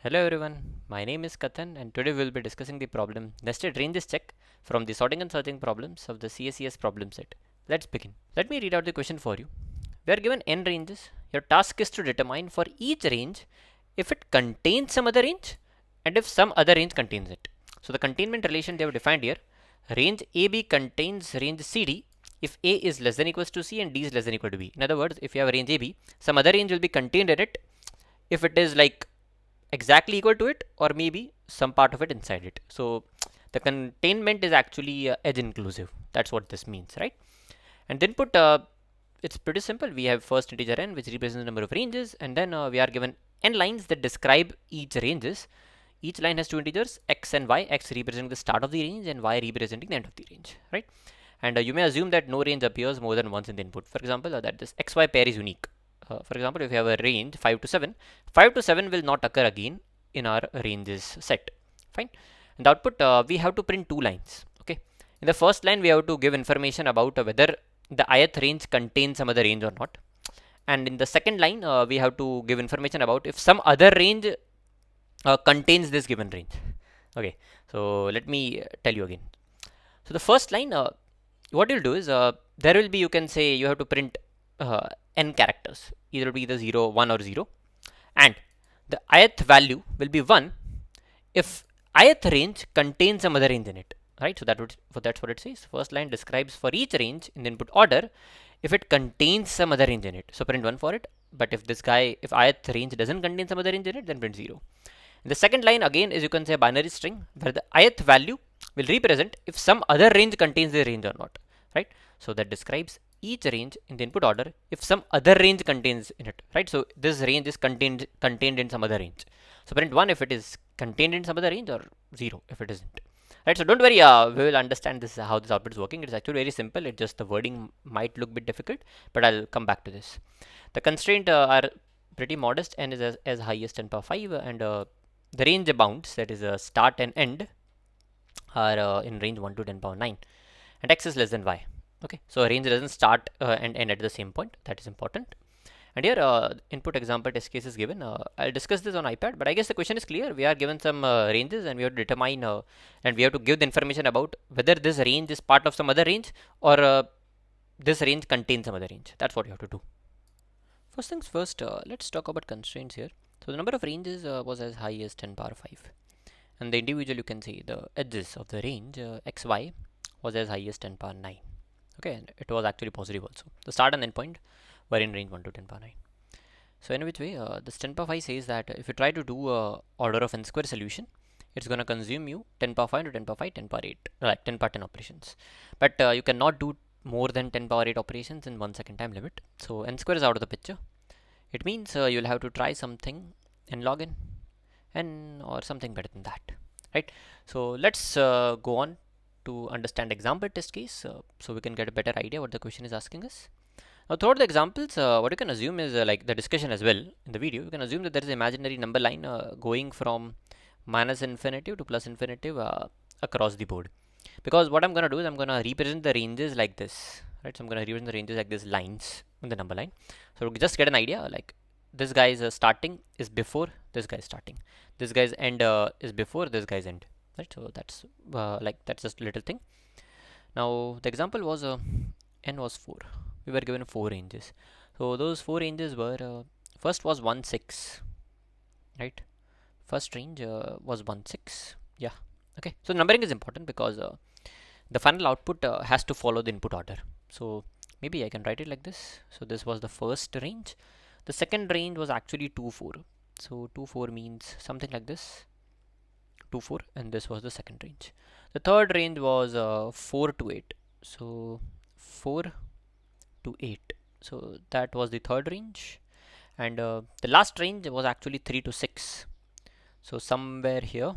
Hello everyone, my name is Kathan and today we will be discussing the problem nested ranges check from the sorting and searching problems of the CSES problem set. Let's begin. Let me read out the question for you. We are given n ranges. Your task is to determine for each range if it contains some other range and if some other range contains it. So the containment relation they have defined here, range AB contains range CD if A is less than equals to C and D is less than equal to B. In other words, if you have a range AB, some other range will be contained in it if it is like exactly equal to it or maybe some part of it inside it. So the containment is actually edge inclusive. That's what this means, right? And then put it's pretty simple. We have first integer n which represents the number of ranges, and then we are given n lines that describe each ranges. Each line has two integers x and y, x representing the start of the range and y representing the end of the range, right? And you may assume that no range appears more than once in the input. For example, that this xy pair is unique. For example, if you have a range 5 to 7, 5 to 7 will not occur again in our ranges set. Fine. In the output, we have to print two lines. Okay. In the first line, we have to give information about whether the ith range contains some other range or not. And in the second line, we have to give information about if some other range contains this given range. Okay. So let me tell you again. So the first line, what you'll do is there will be, you can say, you have to print n characters, either be the 0, 1 or 0, and the ith value will be 1 if ith range contains some other range in it, right? So that's what it says. First line describes for each range in the input order if it contains some other range in it. So print 1 for it, but if ith range doesn't contain some other range in it, then print 0. And the second line again is, you can say, a binary string where the ith value will represent if some other range contains the range or not, right? So that describes each range in the input order if some other range contains in it, right? So this range is contained in some other range. So print 1 if it is contained in some other range, or 0 if it isn't, right? So don't worry, we will understand this how this output is working. It's actually very simple. It's just the wording might look a bit difficult, but I'll come back to this. The constraint are pretty modest. N is as high as 10 power 5, and the range bounds, that is start and end, are in range 1 to 10 power 9, and x is less than y. Okay, so range doesn't start and end at the same point. That is important. And here input example test case is given. I'll discuss this on iPad, but I guess the question is clear. We are given some ranges and we have to determine and we have to give the information about whether this range is part of some other range or this range contains some other range. That's what you have to do. First things first, let's talk about constraints here. So the number of ranges was as high as 10 power 5, and the individual, you can see, the edges of the range xy was as high as 10 power 9. Okay, and it was actually positive also. The start and end point were in range 1 to 10 power 9. So in which way, this 10 power 5 says that if you try to do order of n square solution, it's going to consume you 10 power 5 to 10 power 5, 10 power 8, like 10 power 10 operations. But you cannot do more than 10 power 8 operations in 1 second time limit. So n square is out of the picture. It means you'll have to try something n log n or something better than that, right? So let's go on to understand example test case so we can get a better idea what the question is asking us. Now throughout the examples, what you can assume is like the discussion as well in the video, you can assume that there is an imaginary number line going from minus infinitive to plus infinitive across the board. Because what I'm going to do is I'm going to represent the ranges like this, right? So I'm going to represent the ranges like this lines in the number line. So just get an idea, like this guy's starting is before this guy's starting, this guy's end is before this guy's end, right? So that's that's just a little thing. Now the example was n was 4. We were given 4 ranges. So those 4 ranges were first was 1 6, right? First range was 1 6. Yeah. Okay. So numbering is important because the final output has to follow the input order. So maybe I can write it like this. So this was the first range. The second range was actually 2 4. So 2 4 means something like this, 2 4, and this was the second range. The third range was 4 to 8. So 4 to 8. So that was the third range, and the last range was actually 3 to 6. So somewhere here,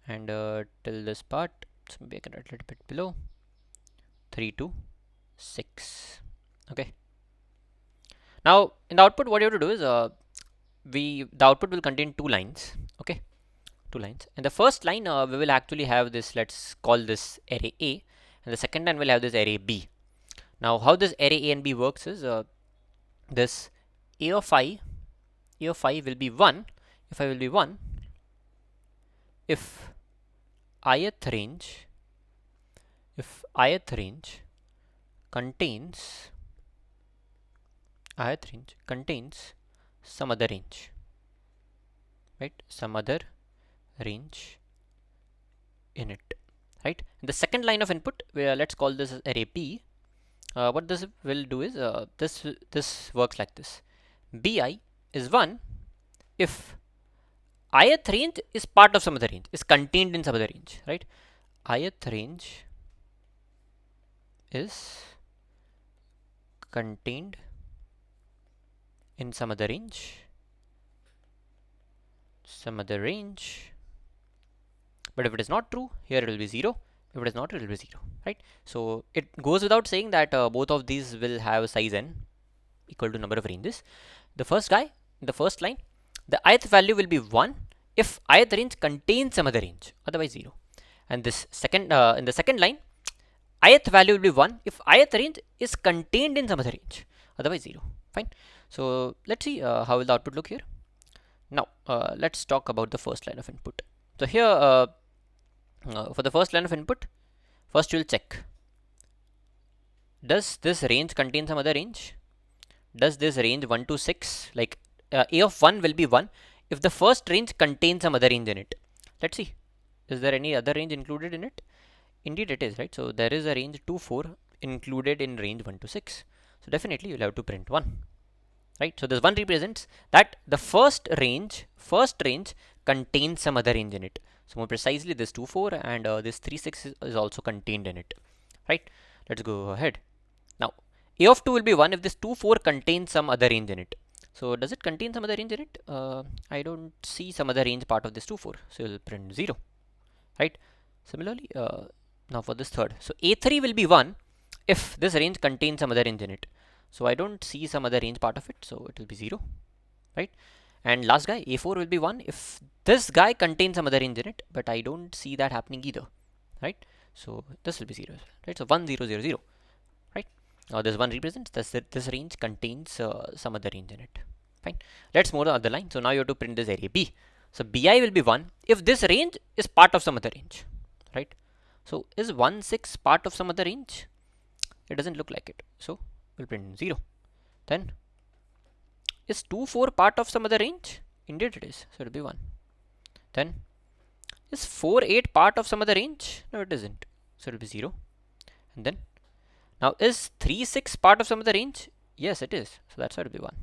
and till this part. So maybe I can write a little bit below, 3 to 6. Okay. Now in the output, what you have to do is the output will contain 2 lines. Okay, 2 lines, and the first line we will actually have this, let's call this array A, and the second line will have this array B. Now how this array A and B works is this A of I A of I will be 1 if I will be 1 if ith range contains some other range, right? Some other range in it, right? In the second line of input, where let's call this as array P. What this will do is this works like this: Bi is 1 if ith range is part of some other range, is contained in some other range, right? Ith range is contained in some other range, but if it is not true, here it will be 0. If it is not, it will be 0, right? So it goes without saying that both of these will have size n equal to number of ranges. The first guy, in the first line, the ith value will be 1 if ith range contains some other range, otherwise 0. And this second, in the second line, ith value will be 1 if ith range is contained in some other range, otherwise 0. Fine. So let's see how will the output look here. Now let's talk about the first line of input. So here for the first line of input, first you will check, does this range contain some other range? Does this range 1 to 6, like a of 1 will be 1 if the first range contains some other range in it. Let's see, is there any other range included in it? Indeed it is, right? So there is a range 2 4 included in range 1 to 6, so definitely you'll have to print 1, right? So this 1 represents that the first range contains some other range in it. So more precisely, this 2 4 and this 3 6 is also contained in it, right? Let's go ahead. Now a of 2 will be 1 if this 2 4 contains some other range in it. So does it contain some other range in it? I don't see some other range part of this 2 4, so you'll print 0, right? Similarly, now for this third, so a3 will be 1 if this range contains some other range in it. So I don't see some other range part of it, so it will be 0, right? And last guy, a4 will be 1 if this guy contains some other range in it, but I don't see that happening either, right? So this will be 0, right? So 1 0 0 0, right? Now this 1 represents this range contains some other range in it. Fine. Let's move to the other line. So now you have to print this array B. So bi will be 1 if this range is part of some other range, right? So is 1 6 part of some other range? It doesn't look like it, so we'll print 0. Then is 2 4 part of some other range? Indeed it is, so it will be 1. Then is 4 8 part of some other range? No, it isn't, so it will be 0. And then now is 3 6 part of some other range? Yes it is, so that's why it will be 1,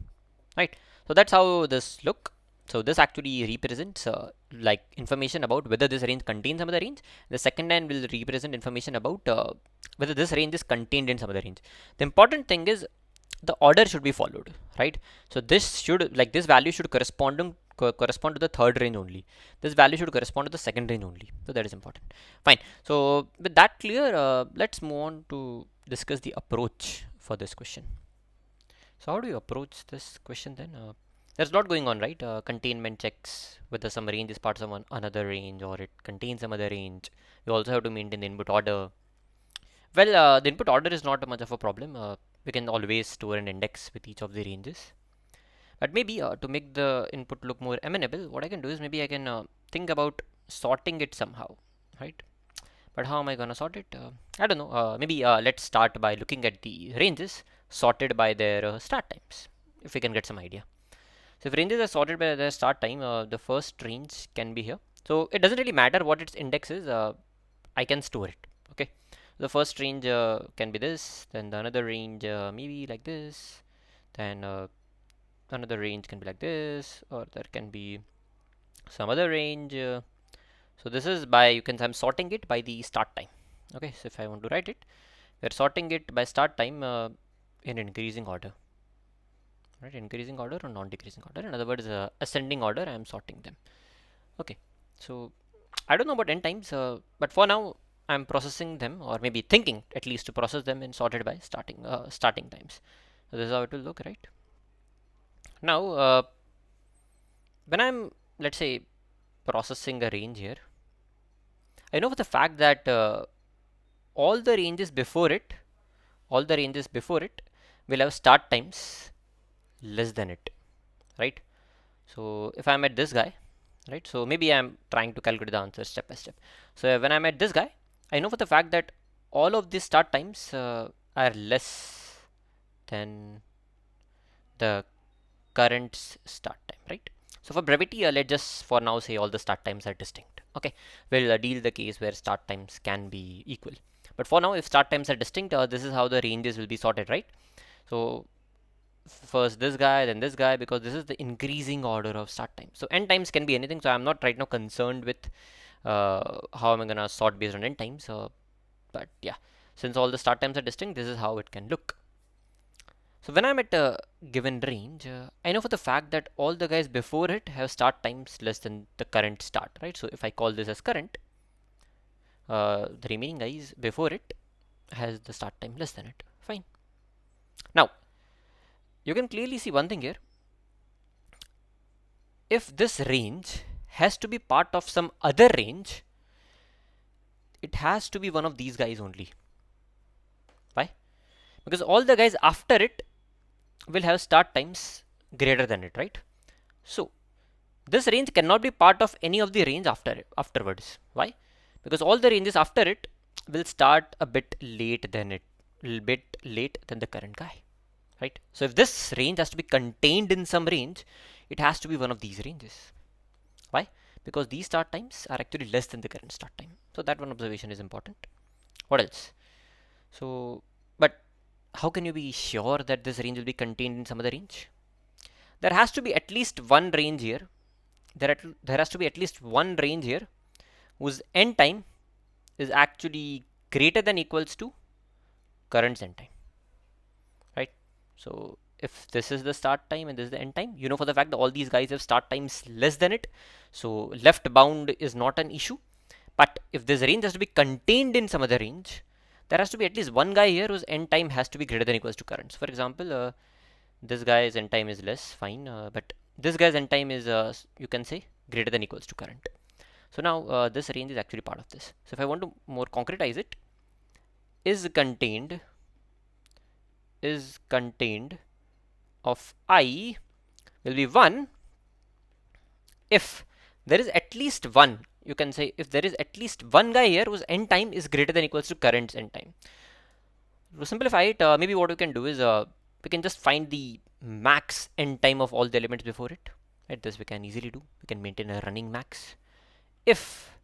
right? So that's how this look. So this actually represents like information about whether this range contains some other range. The second line will represent information about whether this range is contained in some other range. The important thing is the order should be followed, right? So this should, like, this value should correspond to the third range only. This value should correspond to the second range only. So that is important. Fine. So with that clear, let's move on to discuss the approach for this question. So how do you approach this question then? There's a lot going on, right? Containment checks whether some range is part of another range or it contains some other range. You also have to maintain the input order. Well, the input order is not much of a problem. We can always store an index with each of the ranges. But maybe to make the input look more amenable, what I can do is maybe I can think about sorting it somehow, right? But how am I gonna sort it? I don't know. Maybe let's start by looking at the ranges sorted by their start times, if we can get some idea. So if ranges are sorted by their start time, the first range can be here. So it doesn't really matter what its index is. I can store it. Okay. The first range can be this. Then the another range maybe like this. Then another range can be like this, or there can be some other range. So this is by, you can, I'm sorting it by the start time. Okay. So if I want to write it, we're sorting it by start time in increasing order. Right, increasing order or non-decreasing order. In other words, ascending order, I am sorting them. Okay, so I don't know about n times, but for now I am processing them, or maybe thinking at least to process them in sorted by starting times. So this is how it will look, right? Now, when I'm, let's say, processing a range here, I know for the fact that all the ranges before it will have start times less than it, right? So if I'm at this guy, right, so maybe I'm trying to calculate the answer step by step. So when I'm at this guy, I know for the fact that all of these start times are less than the current start time, right? So for brevity, let's just for now say all the start times are distinct. Okay, we'll deal the case where start times can be equal. But for now, if start times are distinct, this is how the ranges will be sorted, right? So first this guy, then this guy, because this is the increasing order of start time. So n times can be anything. So I'm not right now concerned with how am I gonna sort based on n times. But yeah, since all the start times are distinct, this is how it can look. So when I'm at a given range, I know for the fact that all the guys before it have start times less than the current start, right? So if I call this as current, the remaining guys before it has the start time less than it. Fine. Now, you can clearly see one thing here. If this range has to be part of some other range, it has to be one of these guys only. Why? Because all the guys after it will have start times greater than it, right? So this range cannot be part of any of the range afterwards. Why? Because all the ranges after it will start a bit late than the current guy, right? So if this range has to be contained in some range, it has to be one of these ranges. Why? Because these start times are actually less than the current start time. So that one observation is important. What else? So, but how can you be sure that this range will be contained in some other range? There has to be at least one range here. There has to be at least one range here whose end time is actually greater than equals to current end time, right? So if this is the start time and this is the end time, you know for the fact that all these guys have start times less than it, so left bound is not an issue. But if this range has to be contained in some other range, there has to be at least one guy here whose end time has to be greater than equals to current. So for example, this guy's end time is less, fine, but this guy's end time is you can say greater than equals to current. So now this range is actually part of this. So if I want to more concretize it, is contained of I will be 1 if there is at least one, you can say if there is at least one guy here whose end time is greater than equals to current end time. To simplify it, maybe what we can do is we can just find the max end time of all the elements before it. Right, this we can easily do. We can maintain a running max. If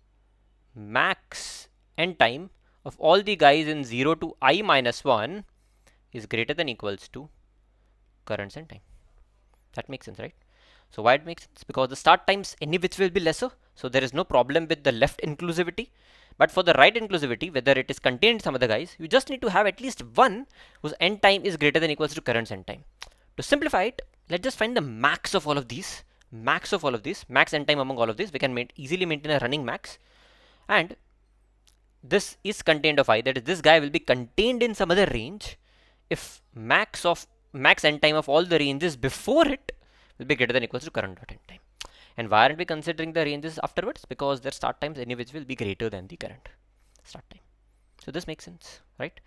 max end time of all the guys in 0 to I minus 1 is greater than equals to current end time. That makes sense, right? So why it makes sense? Because the start times any which will be lesser, so there is no problem with the left inclusivity. But for the right inclusivity, whether it is contained in some other guys, you just need to have at least one whose end time is greater than equals to current end time. To simplify it, let's just find the max of all of these. Max end time among all of these. We can easily maintain a running max. And this is contained of I, that is this guy will be contained in some other range if max end time of all the ranges before it will be greater than equals to current dot end time. And why aren't we considering the ranges afterwards? Because their start times any which will be greater than the current start time. So this makes sense, right?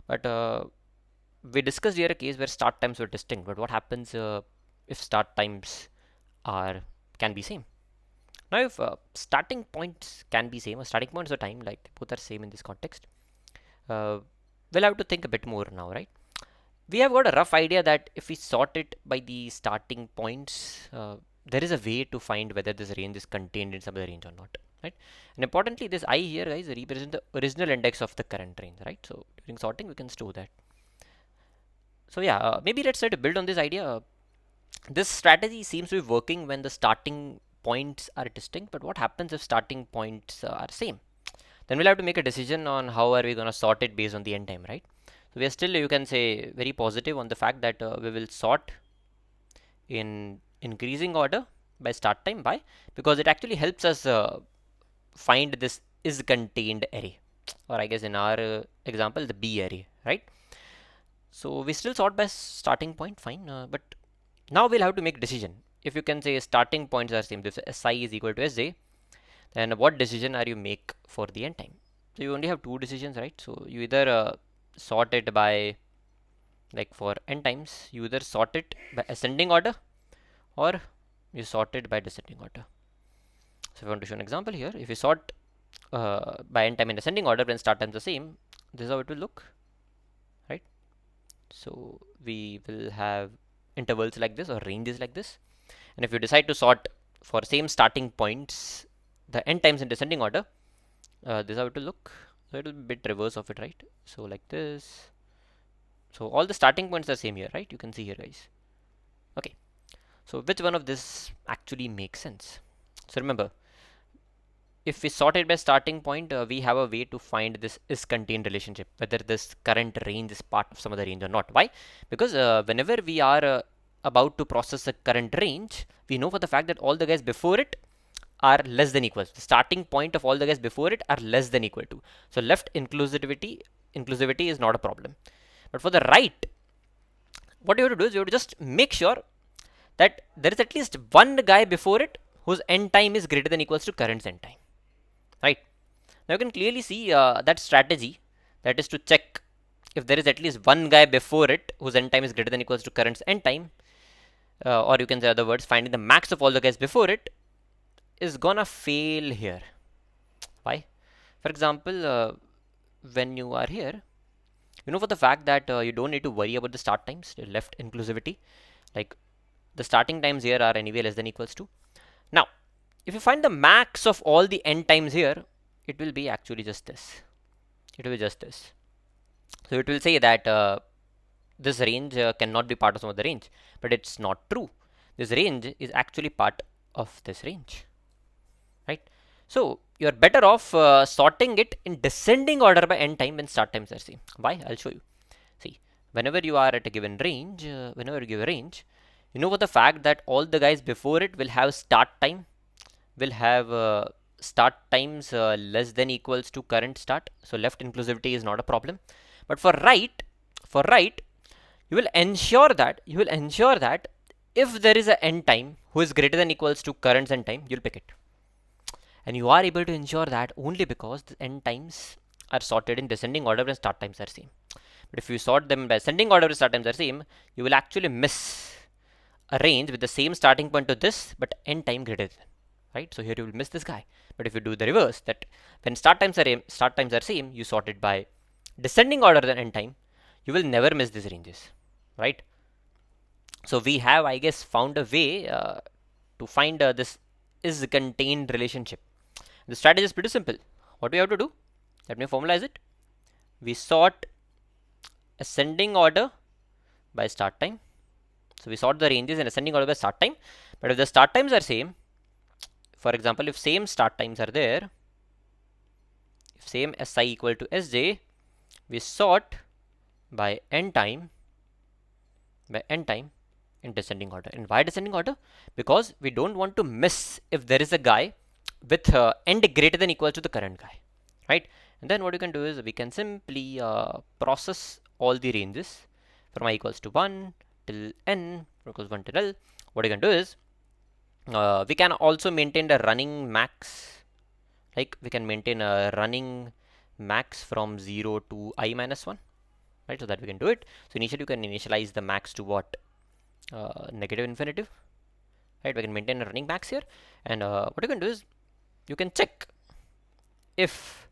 But we discussed here a case where start times were distinct. But what happens if start times can be same? Now if starting points can be same, or starting points or time, like both are same in this context, we'll have to think a bit more now, right? We have got a rough idea that if we sort it by the starting points, there is a way to find whether this range is contained in some other range or not, right? And importantly, this I here, guys, represents the original index of the current range, right? So during sorting, we can store that. So yeah, maybe let's try to build on this idea. This strategy seems to be working when the starting points are distinct, but what happens if starting points are same? Then we'll have to make a decision on how are we going to sort it based on the end time, right? So we are still, you can say, very positive on the fact that we will sort in increasing order by start time. Why? Because it actually helps us find this is contained array, or I guess in our example the B array, right? So we still sort by starting point, fine, but now we'll have to make a decision. If you can say starting points are same, if Si is equal to Sj, then what decision are you make for the end time? So you only have two decisions, right? So you either sort it by, like for n times, you either sort it by ascending order, or you sort it by descending order. So if I want to show an example here, if you sort by n time in ascending order when start times are the same, this is how it will look, right? So we will have intervals like this or ranges like this, and if you decide to sort for same starting points the n times in descending order, this is how it will look. So it will be a bit reverse of it, right? So like this. So all the starting points are same here, right? You can see here, guys. Okay. So which one of this actually makes sense? So remember, if we sort it by starting point, we have a way to find this is contained relationship, whether this current range is part of some other range or not. Why? Because whenever we are about to process a current range, we know for the fact that all the guys before it are less than equal. The starting point of all the guys before it are less than equal to. So left inclusivity is not a problem. But for the right, what you have to do is you have to just make sure that there is at least one guy before it whose end time is greater than equals to current's end time. Right? Now you can clearly see that strategy, that is to check if there is at least one guy before it whose end time is greater than equals to current's end time, or you can say other words, finding the max of all the guys before it is gonna fail here. Why? For example, when you are here, you know for the fact that you don't need to worry about the start times, the left inclusivity, like the starting times here are anyway less than equals to. Now, if you find the max of all the n times here, it will be actually just this. It will be just this. So it will say that this range cannot be part of some other range, but it's not true. This range is actually part of this range, right? So you're better off sorting it in descending order by n time when start times are same. Why? I'll show you. See, whenever you are at a given range, whenever you give a range, you know for the fact that all the guys before it will have start time, will have start times less than equals to current start. So left inclusivity is not a problem. But for right, you will ensure that if there is an end time who is greater than equals to current's end time, you'll pick it. And you are able to ensure that only because the end times are sorted in descending order when start times are same. But if you sort them by ascending order when start times are same, you will actually miss a range with the same starting point to this, but end time greater than. Right? So here you will miss this guy. But if you do the reverse, that when start times are same, you sort it by descending order than end time, you will never miss these ranges. Right? So we have, I guess, found a way to find this is contained relationship. The strategy is pretty simple. What do we have to do? Let me formalize it. We sort ascending order by start time. So we sort the ranges in ascending order by start time. But if the start times are same, for example, if same start times are there, if same Si equal to Sj, we sort by n time in descending order. And why descending order? Because we don't want to miss if there is a guy with end greater than equal to the current guy, right? And then what you can do is we can simply process all the ranges from I equals to 1 till n equals 1 till L. What you can do is we can also maintain the running max, like we can maintain a running max from 0 to I minus 1, right? So that we can do it. So initially you can initialize the max to what? Negative infinitive, right? We can maintain a running max here, and what you can do is you can check if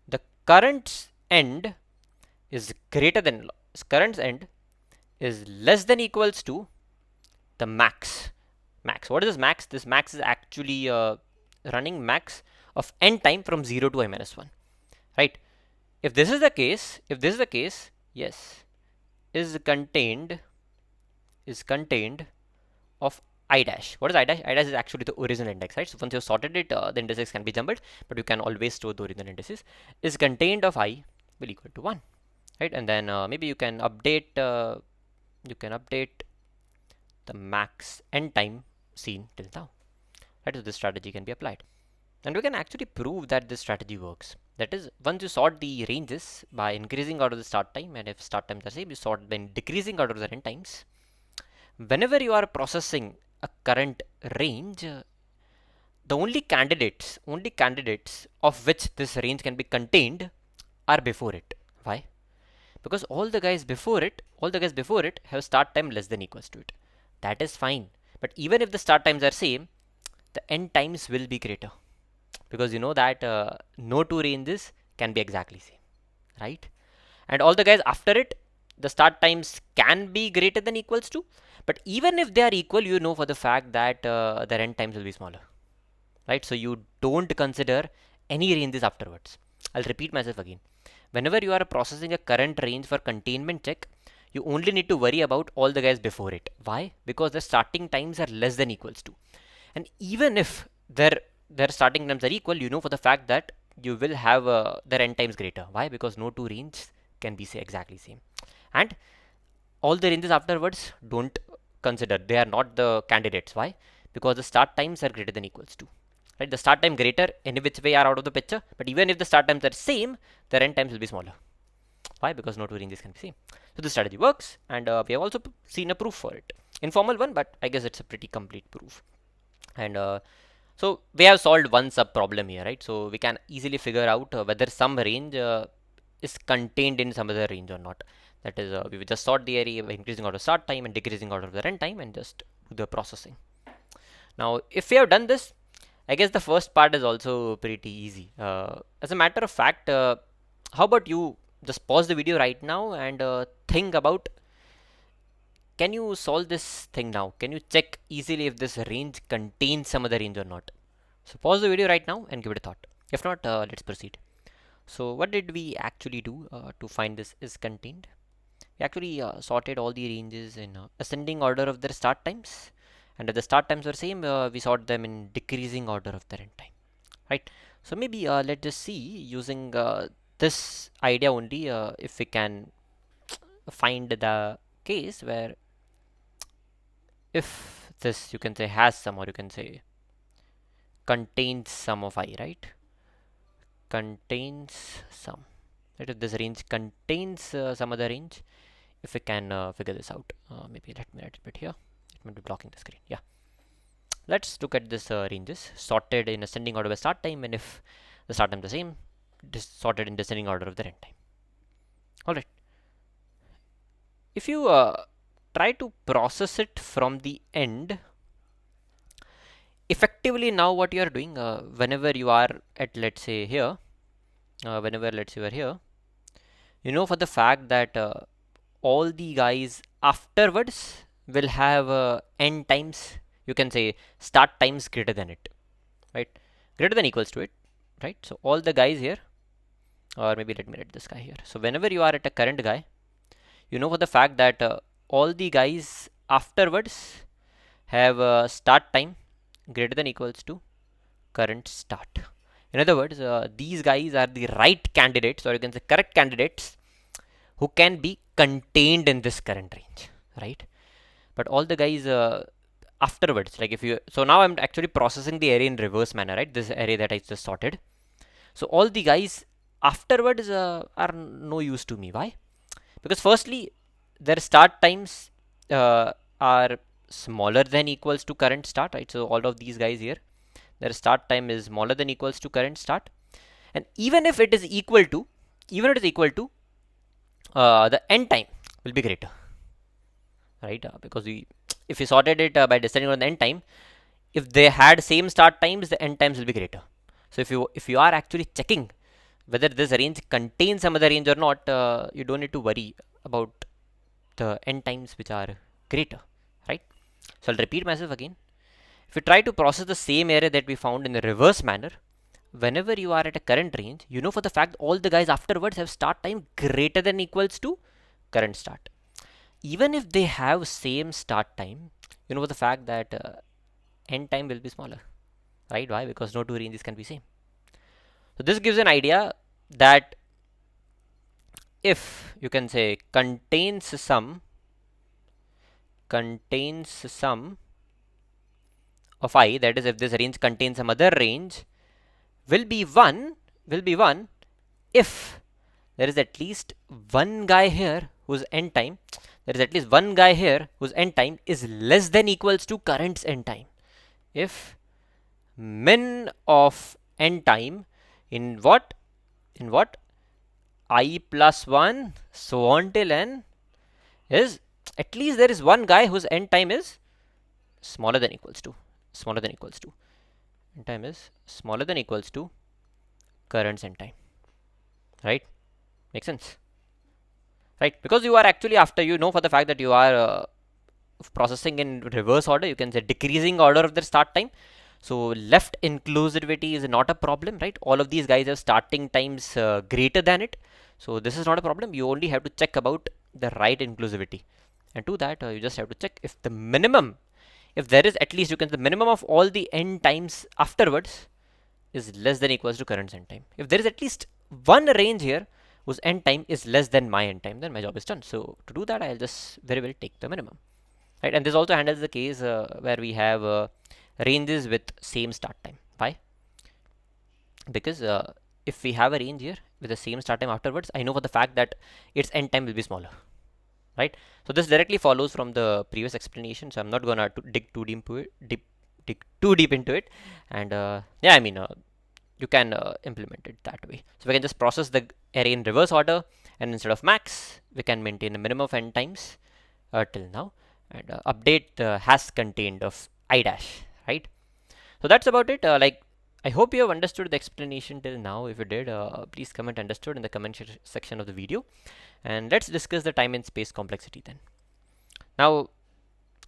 the current end is greater than current end is less than equals to the max. What is this max? This max is actually running max of n time from 0 to I minus 1, right? If this is the case, yes, is contained of I dash. What is I dash? I dash is actually the original index, right? So once you have sorted it, the indices can be jumbled, but you can always store the original indices. Is contained of I will equal to 1, right? And then maybe you can update the max n time seen till now, right? So this strategy can be applied, and we can actually prove that this strategy works. That is, once you sort the ranges by increasing order the start time, and if start times are same, you sort by decreasing order the end times. Whenever you are processing a current range, the only candidates of which this range can be contained are before it. Why? Because all the guys before it have start time less than equals to it. That is fine. But even if the start times are same, the end times will be greater, because you know that no two ranges can be exactly same, right? And all the guys after it, the start times can be greater than equals to, but even if they are equal, you know for the fact that their end times will be smaller, right? So you don't consider any ranges afterwards. I'll repeat myself again. Whenever you are processing a current range for containment check, you only need to worry about all the guys before it. Why? Because the starting times are less than equals to. And even if their starting times are equal, you know for the fact that you will have their end times greater. Why? Because no two ranges can be say exactly same. And all the ranges afterwards don't consider. They are not the candidates. Why? Because the start times are greater than equals to. Right? The start time greater in which way are out of the picture. But even if the start times are same, the end times will be smaller. Why? Because no two ranges can be same. So this strategy works, and we have also seen a proof for it. Informal one, but I guess it's a pretty complete proof. And so we have solved one sub problem here, right? So we can easily figure out whether some range is contained in some other range or not. That is, we will just sort the array by increasing order of start time and decreasing order of the runtime and just do the processing. Now, if we have done this, I guess the first part is also pretty easy. As a matter of fact, how about you just pause the video right now and think about, can you solve this thing now? Can you check easily if this range contains some other range or not? So pause the video right now and give it a thought. If not, let's proceed. So what did we actually do to find this is contained? We actually sorted all the ranges in ascending order of their start times, and if the start times were same, we sort them in decreasing order of their end time, right? So maybe let's just see using this idea only if we can find the case where if this, you can say, has some, or you can say contains some of I, right? Contains some, right? If this range contains some other range, if we can figure this out, maybe let me write a bit here. It might be blocking the screen. Yeah, let's look at this ranges sorted in ascending order by start time, and if the start time is the same, sorted in descending order of the end time. All right. If you try to process it from the end, effectively now what you are doing, whenever you are at, let's say here, whenever let's say you are here, you know for the fact that all the guys afterwards will have end times, you can say start times greater than it, right? Greater than equals to it, right? So all the guys here, or maybe let me write this guy here. So whenever you are at a current guy, you know for the fact that all the guys afterwards have start time greater than equals to current start. In other words, these guys are the right candidates, or you can say correct candidates, who can be contained in this current range, right? But all the guys afterwards, like if you, so now I'm actually processing the array in reverse manner, right? This array that I just sorted. So all the guys afterwards are no use to me. Why? Because firstly, their start times are smaller than equals to current start, right? So all of these guys here, their start time is smaller than equals to current start, and even if it is equal to, the end time will be greater, right? Because if we sorted it by descending on the end time, if they had same start times, the end times will be greater. So if you are actually checking whether this range contains some other range or not, you don't need to worry about the end times which are greater, right? So I'll repeat myself again. If you try to process the same array that we found in the reverse manner, whenever you are at a current range, you know for the fact all the guys afterwards have start time greater than equals to current start. Even if they have same start time, you know for the fact that end time will be smaller, right? Why? Because no two ranges can be same. So this gives an idea that if, you can say, contains some of I, that is if this range contains some other range, will be 1 if there is at least one guy here whose end time is less than equals to current's end time. If min of end time in what I plus 1 so on till n is, at least there is one guy whose end time is smaller than equals to end time is smaller than equals to current send time, right? Makes sense, right? Because you are actually, after you know for the fact that you are processing in reverse order, you can say decreasing order of their start time. So left inclusivity is not a problem, right? All of these guys have starting times greater than it, so this is not a problem. You only have to check about the right inclusivity, and to that you just have to check if the minimum, if there is at least, you can say the minimum of all the end times afterwards is less than equals to current end time. If there is at least one range here whose end time is less than my end time, then my job is done. So to do that, I'll just very well take the minimum, right? And this also handles the case where we have ranges with same start time. Why? Because if we have a range here with the same start time afterwards, I know for the fact that its end time will be smaller, right? So this directly follows from the previous explanation, so I'm not gonna dig too deep into it, dig too deep into it. And yeah, I mean, you can implement it that way. So we can just process the array in reverse order, and instead of max, we can maintain a minimum of n times till now, and update the has contained of I dash, right? So that's about it. Like, I hope you have understood the explanation till now. If you did, please comment understood in the comment section of the video, and let's discuss the time and space complexity then. Now,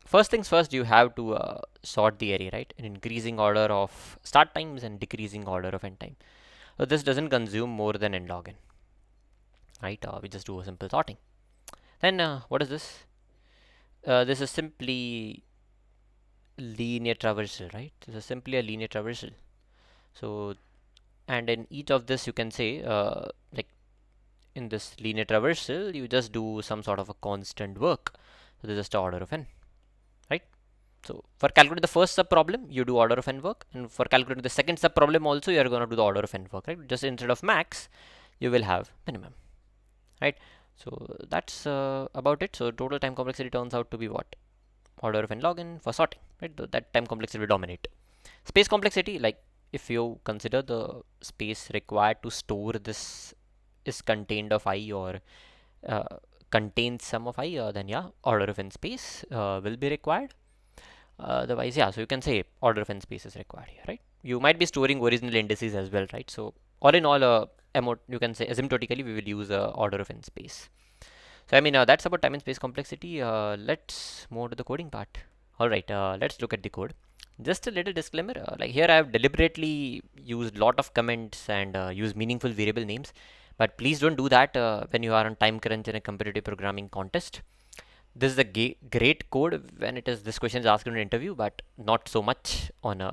first things first, you have to sort the array, right, in increasing order of start times and decreasing order of end time. So this doesn't consume more than n log n, right? We just do a simple sorting. Then what is this? This is simply linear traversal, right? This is simply a linear traversal. So, and in each of this, you can say like in this linear traversal, you just do some sort of a constant work. So this is just the order of n, right? So for calculating the first sub problem, you do order of n work, and for calculating the second sub problem also, you are going to do the order of n work, right? Just instead of max, you will have minimum, right? So that's about it. So total time complexity turns out to be what? Order of n log n for sorting, right? That time complexity will dominate. Space complexity, like if you consider the space required to store this is contained of I, or contains sum of I, then yeah, order of n space will be required. Otherwise, yeah, so you can say order of n space is required here, right? You might be storing original indices as well, right? So all in all, you can say asymptotically we will use order of n space. So I mean, that's about time and space complexity. Let's move to the coding part. All right, let's look at the code. Just a little disclaimer, like here I have deliberately used lot of comments and used meaningful variable names, but please don't do that when you are on time crunch in a competitive programming contest. This is a great code when it is this question is asked in an interview, but not so much on a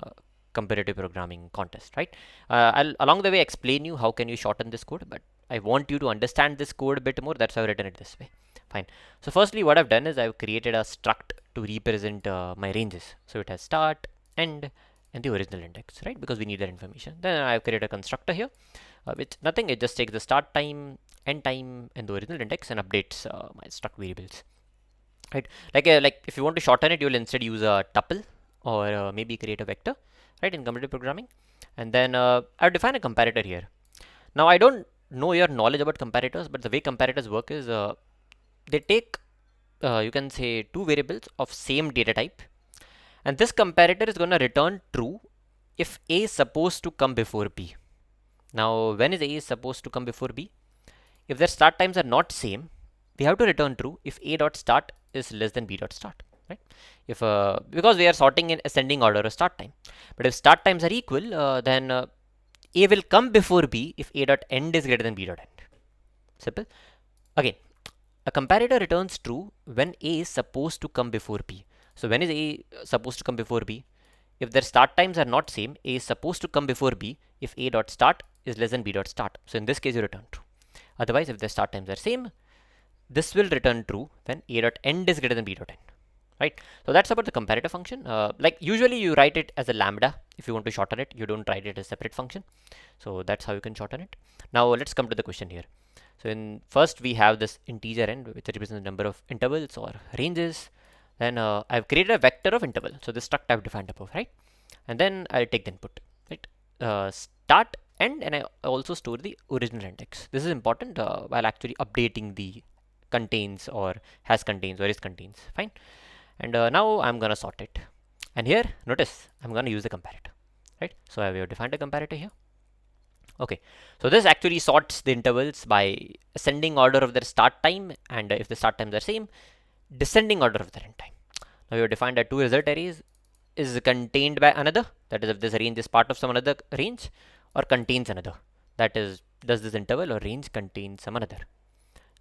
competitive programming contest, right? I'll along the way explain you how can you shorten this code, but I want you to understand this code a bit more. That's why I've written it this way. Fine. So firstly, what I've done is I've created a struct to represent my ranges. So it has start, end, and the original index, right? Because we need that information. Then I've created a constructor here, which nothing. It just takes the start time, end time, and the original index and updates my struct variables, right? Like if you want to shorten it, you will instead use a tuple or maybe create a vector, right? In competitive programming, and then I've defined a comparator here. Now I don't know your knowledge about comparators, but the way comparators work is they take you can say two variables of same data type, and this comparator is going to return true if A is supposed to come before B. Now when is A is supposed to come before B? If their start times are not same, we have to return true if A dot start is less than B dot start, right? If because we are sorting in ascending order of start time, but if start times are equal, then A will come before B if A dot end is greater than B dot end. Simple. Again, a comparator returns true when A is supposed to come before B. So when is A supposed to come before B? If their start times are not same, A is supposed to come before B if A dot start is less than B dot start. So in this case, you return true. Otherwise, if their start times are same, this will return true when A dot end is greater than B dot end, right? So that's about the comparator function. Like usually you write it as a lambda. If you want to shorten it, you don't write it as a separate function. So that's how you can shorten it. Now let's come to the question here. So in first we have this integer n, which represents the number of intervals or ranges. Then I've created a vector of interval. So this struct I've defined above, right? And then I'll take the input, right? Start, end, and I also store the original index. This is important while actually updating the contains or has contains or is contains. Fine. And now I'm gonna sort it. And here, notice, I'm going to use the comparator, right? So we have defined a comparator here. Okay, so this actually sorts the intervals by ascending order of their start time, and if the start times are same, descending order of their end time. Now we have defined that two result arrays is contained by another, that is if this range is part of some another range, or contains another, that is does this interval or range contain some another.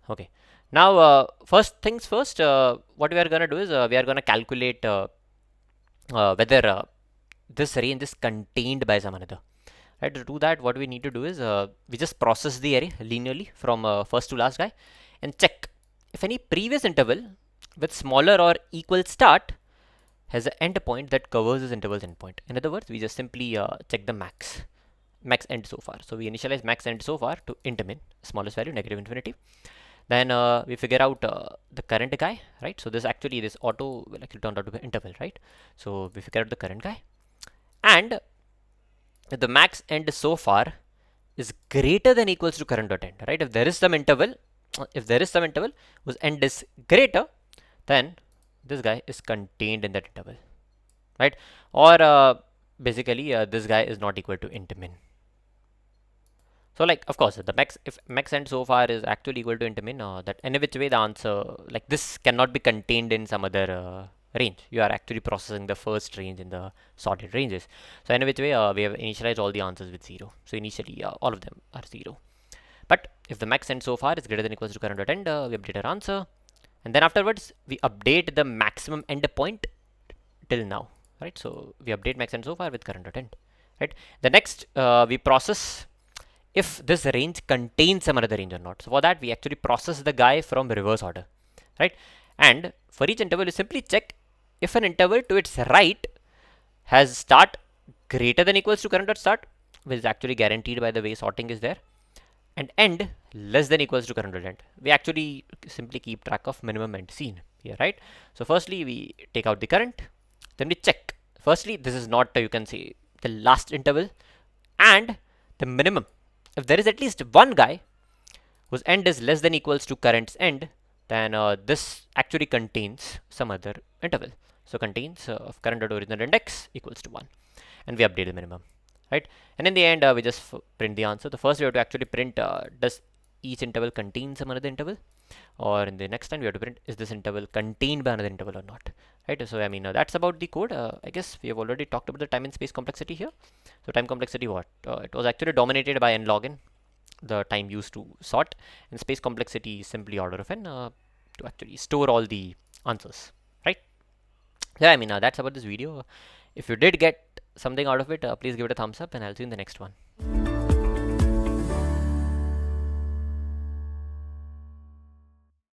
Okay, now first things first, what we are going to do is we are going to calculate whether this range is contained by some another. Right, to do that, what we need to do is we just process the array linearly from first to last guy and check if any previous interval with smaller or equal start has an endpoint that covers this interval's endpoint. In other words, we just simply check the max end so far. So we initialize max end so far to int min, smallest value negative infinity. Then we figure out the current guy, right? So this auto will actually turn out to be interval, right? So we figure out the current guy, and the max end so far is greater than equals to current dot end, right? If there is some interval whose end is greater, then this guy is contained in that interval, right? Or basically this guy is not equal to int min. So like, of course, the if max end so far is actually equal to int min, that any which way the answer, like this cannot be contained in some other range. You are actually processing the first range in the sorted ranges. So any which way, we have initialized all the answers with 0. So initially all of them are 0. But if the max end so far is greater than equals to current dot end, we update our answer, and then afterwards we update the maximum end point till now, right? So we update max end so far with current dot end, right? The next we process if this range contains some other range or not. So for that, we actually process the guy from reverse order, right? And for each interval, you simply check if an interval to its right has start greater than equals to current dot start, which is actually guaranteed by the way sorting is there, and end less than equals to current dot end. We actually simply keep track of minimum end seen here, right? So firstly, we take out the current, then we check. Firstly, this is not, you can say, the last interval and the minimum. If there is at least one guy whose end is less than equals to current's end, then this actually contains some other interval. So contains of current dot original index equals to 1, and we update the minimum, right? And in the end, we just print the answer. The first we have to actually print does each interval contain some another interval, or in the next line we have to print is this interval contained by another interval or not, right? So I mean that's about the code. I guess we have already talked about the time and space complexity here. So time complexity, what? It was actually dominated by n log n, the time used to sort, and space complexity is simply order of n to actually store all the answers, right? Yeah, I mean that's about this video. If you did get something out of it, please give it a thumbs up, and I'll see you in the next one.